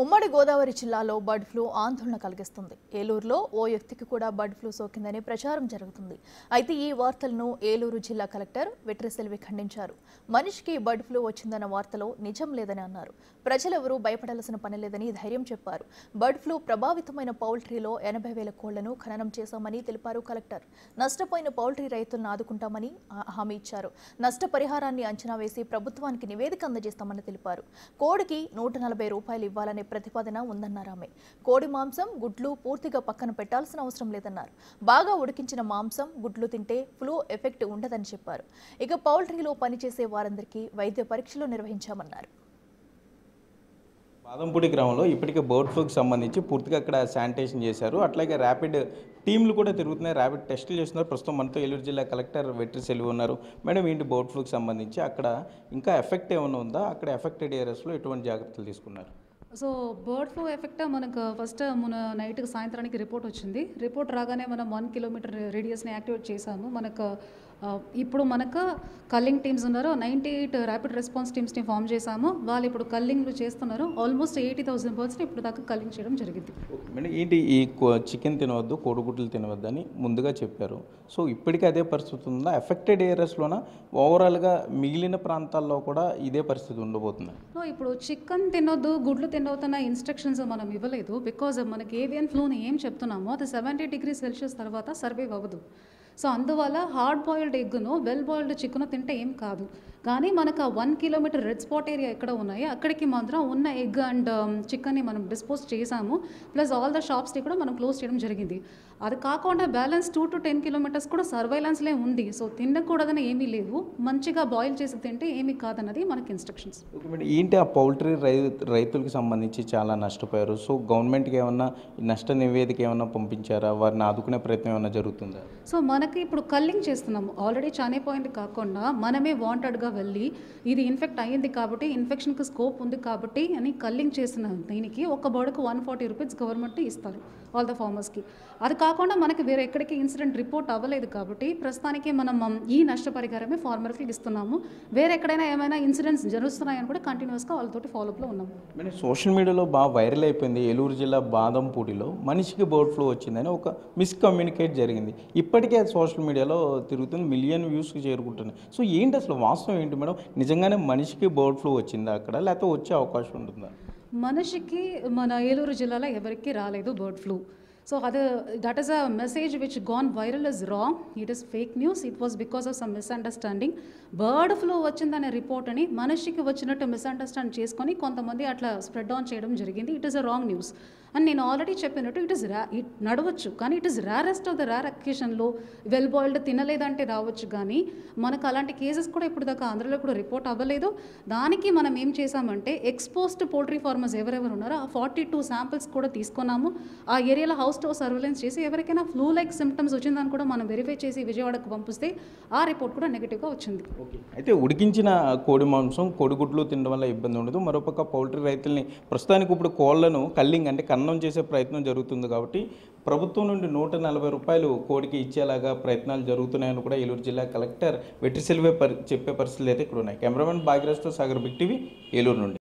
ఉమ్మడి గోదావరి జిల్లాలో bird flu ఆందోళన కలిగిస్తుంది. ఏలూరులో ఓ వ్యక్తికి కూడా బర్డ్ ఫ్లూ సోకిందని ప్రచారం జరుగుతుంది. అయితే ఈ వార్తలను ఏలూరు జిల్లా కలెక్టర్ వెట్రిసెల్వి ఖండించారు. మనిషికి బర్డ్ ఫ్లూ వచ్చిందన్న వార్తలో నిజం లేదని అన్నారు. ప్రజలెవరూ భయపడాల్సిన పని లేదని ధైర్యం చెప్పారు. బర్డ్ ఫ్లూ ప్రభావితమైన పౌల్ట్రీలో 80,000 కోళ్లను ఖననం చేశామని తెలిపారు కలెక్టర్. నష్టపోయిన పౌల్ట్రీ రైతులను ఆదుకుంటామని హామీ ఇచ్చారు. నష్టపరిహారాన్ని అంచనా వేసి ప్రభుత్వానికి నివేదిక అందజేస్తామని తెలిపారు. కోడికి 140 రూపాయలు ఇవ్వాలనే ప్రతిపాదన ఉందన్నారు ఆమె. కోడి మాంసం, గుడ్లు పూర్తిగా పక్కన పెట్టాల్సిన అవసరం లేదన్నారు. బాగా ఉడికించిన మాంసం, గుడ్లు తింటే ఫ్లూ ఎఫెక్ట్ ఉండదని చెప్పారు. ఇక పౌల్ట్రీలో పనిచేసే వారందరికీ వైద్య పరీక్షలు నిర్వహించామన్నారు. బాదంపూడి గ్రామంలో ఇప్పటికే బర్డ్ ఫ్లూకి సంబంధించి పూర్తిగా అక్కడ శానిటేషన్ చేశారు. అట్లాగే ర్యాపిడ్ టీంలు కూడా తిరుగుతున్నాయి, ర్యాపిడ్ టెస్టులు చేస్తున్నారు. ప్రస్తుతం మనతో ఏలూరు జిల్లా కలెక్టర్ వెట్రిసెల్వి ఉన్నారు. మేడం, ఏంటి బర్డ్ ఫ్లూకి సంబంధించి అక్కడ ఇంకా ఎఫెక్ట్ ఏమైనా ఉందా? అక్కడ ఎఫెక్టెడ్ ఏరియాస్లో ఎటువంటి జాగ్రత్తలు తీసుకున్నారు? సో బర్డ్ ఫ్లూ ఎఫెక్ట్ మనకు ఫస్ట్ మన నైట్కి సాయంత్రానికి రిపోర్ట్ వచ్చింది. రిపోర్ట్ రాగానే మనం 1 కిలోమీటర్ రేడియస్ని యాక్టివేట్ చేశాము. ఇప్పుడు మనకు కల్లింగ్ టీమ్స్ ఉన్నారు. 98 ర్యాపిడ్ రెస్పాన్స్ టీమ్స్ని ఫామ్ చేశాము. వాళ్ళు ఇప్పుడు కల్లింగ్లు చేస్తున్నారు. ఆల్మోస్ట్ 80,000 బర్డ్స్ని ఇప్పుడు దాకా కల్లింగ్ చేయడం జరిగింది. మేడం, ఏంటి ఈ చికెన్ తినవద్దు, కోడిగుడ్లు తినవద్దు అని ముందుగా చెప్పారు. సో ఇప్పటికీ అదే పరిస్థితి ఉందా? ఎఫెక్టెడ్ ఏరియాస్లోన ఓవరాల్గా మిగిలిన ప్రాంతాల్లో కూడా ఇదే పరిస్థితి ఉండబోతుంది? ఇప్పుడు చికెన్ తినొద్దు, గుడ్లు తినవద్దన్న ఇన్స్ట్రక్షన్స్ మనం ఇవ్వలేదు. బికాజ్ మనకి ఏవియన్ ఫ్లూని ఏం చెప్తున్నామో అది 70 degrees Celsius తర్వాత సర్వైవ్ అవ్వదు. సో అందువల్ల హార్డ్ బాయిల్డ్ ఎగ్ను, వెల్ బాయిల్డ్ చికెన్ తింటే ఏం కాదు. కానీ మనకు ఆ 1 కిలోమీటర్ రెడ్ స్పాట్ ఏరియా ఎక్కడ ఉన్నాయో అక్కడికి మాత్రం ఉన్న ఎగ్ అండ్ చికెన్ని మనం డిస్పోజ్ చేసాము. ప్లస్ ఆల్ ద షాప్స్ని కూడా మనం క్లోజ్ చేయడం జరిగింది. అది కాకుండా బ్యాలెన్స్ 2 to 10 kilometers కూడా సర్వైలెన్స్లే ఉంది. సో తినకూడదని ఏమీ లేవు. మంచిగా బాయిల్ చేసి తింటే ఏమీ కాదన్నది మనకి ఇన్స్ట్రక్షన్స్. ఏంటి ఆ పౌల్ట్రీ రైతులకు సంబంధించి చాలా నష్టపోయారు. సో గవర్నమెంట్కి ఏమన్నా నష్ట నివేదిక ఏమన్నా పంపించారా? వారిని ఆదుకునే ప్రయత్నం ఏమన్నా జరుగుతుందా? సో మనకి ఇప్పుడు కల్లింగ్ చేస్తున్నాము. ఆల్రెడీ చనిపోయింది కాకుండా మనమే వాంటెడ్గా వెళ్ళి ఇది ఇన్ఫెక్ట్ అయ్యింది కాబట్టి, ఇన్ఫెక్షన్కి స్కోప్ ఉంది కాబట్టి అని కల్లింగ్ చేసిన దీనికి ఒక బర్డ్కు 140 రూపీస్ గవర్నమెంట్ ఇస్తారు ఆల్ ద ఫార్మర్స్కి. అది కాకుండా మనకి వేరే ఎక్కడికి ఇన్సిడెంట్ రిపోర్ట్ అవ్వలేదు కాబట్టి ప్రస్తుతానికి మనం ఈ నష్టపరిహారమే ఫార్మర్కి ఇస్తున్నాము. వేరే ఎక్కడైనా ఏమైనా ఇన్సిడెంట్స్ జరుగుతున్నాయని కూడా కంటిన్యూస్గా వాళ్ళతోటి ఫాలోఅప్లో ఉన్నాము. మరి సోషల్ మీడియాలో బాగా వైరల్ అయిపోయింది. ఏలూరు జిల్లా బాదంపూడిలో మనిషికి బర్డ్ ఫ్లూ వచ్చిందని ఒక మిస్కమ్యూనికేట్ జరిగింది. ఇప్పటికే సోషల్ మీడియాలో తిరుగుతుంది, మిలియన్ వ్యూస్కి చేరుకుంటున్నాయి. సో ఏంటి అసలు వాస్తవం ఏంటి మేడం? నిజంగానే మనిషికి బర్డ్ ఫ్లూ వచ్చిందా అక్కడ, లేకపోతే వచ్చే అవకాశం ఉంటుందా? మనిషికి మన ఏలూరు జిల్లాలో ఎవరికి రాలేదు bird flu. So that is a message which gone viral is wrong. It is fake news. It was because of some misunderstanding. Bird flu వచ్చిందనే రిపోర్ట్ అని మనిషికి వచ్చినట్టు మిస్అండర్స్టాండ్ చేసుకొని కొంతమంది అట్లా స్ప్రెడ్ ఆన్ చేయడం జరిగింది. It is a wrong news అని నేను ఆల్రెడీ చెప్పినట్టు ఇట్ నడవచ్చు, కానీ it is rarest of the rare అకేషన్లో వెల్ బాయిల్డ్ తినలేదంటే రావచ్చు. కానీ మనకు అలాంటి కేసెస్ కూడా ఇప్పుడు దాకా ఆంధ్రలో కూడా రిపోర్ట్ అవ్వలేదు. దానికి మనం ఏం చేసామంటే ఎక్స్పోజ్డ్ పోల్ట్రీ ఫార్మర్స్ ఎవరెవరు ఉన్నారో ఆ 42 శాంపిల్స్ కూడా తీసుకున్నాము. ఆ ఏరియాలో హౌస్ టు సర్వేలెన్స్ చేసి ఎవరికైనా ఫ్లూ లైక్ సిమ్టమ్స్ వచ్చిందని కూడా మనం వెరిఫై చేసి విజయవాడకు పంపిస్తే ఆ రిపోర్ట్ కూడా నెగిటివ్గా వచ్చింది. అయితే ఉడికించిన కోడి మాంసం, కోడిగుడ్లు తినడం వల్ల ఇబ్బంది ఉండదు. మరోపక్క పౌల్ట్రీ రైతుల్ని ప్రస్తుతానికి ఇప్పుడు కోళ్లను కల్లింగ్ అంటే కన్నం చేసే ప్రయత్నం జరుగుతుంది కాబట్టి ప్రభుత్వం నుండి 140 రూపాయలు కోడికి ఇచ్చేలాగా ప్రయత్నాలు జరుగుతున్నాయని కూడా ఏలూరు జిల్లా కలెక్టర్ వెట్రిసెల్వి చెప్పే పరిస్థితులు అయితే ఇక్కడ ఉన్నాయి. కెమెరామెన్ భాగ్యరాజ్తో సాగర్, బిగ్ టీవీ, ఏలూరు నుండి.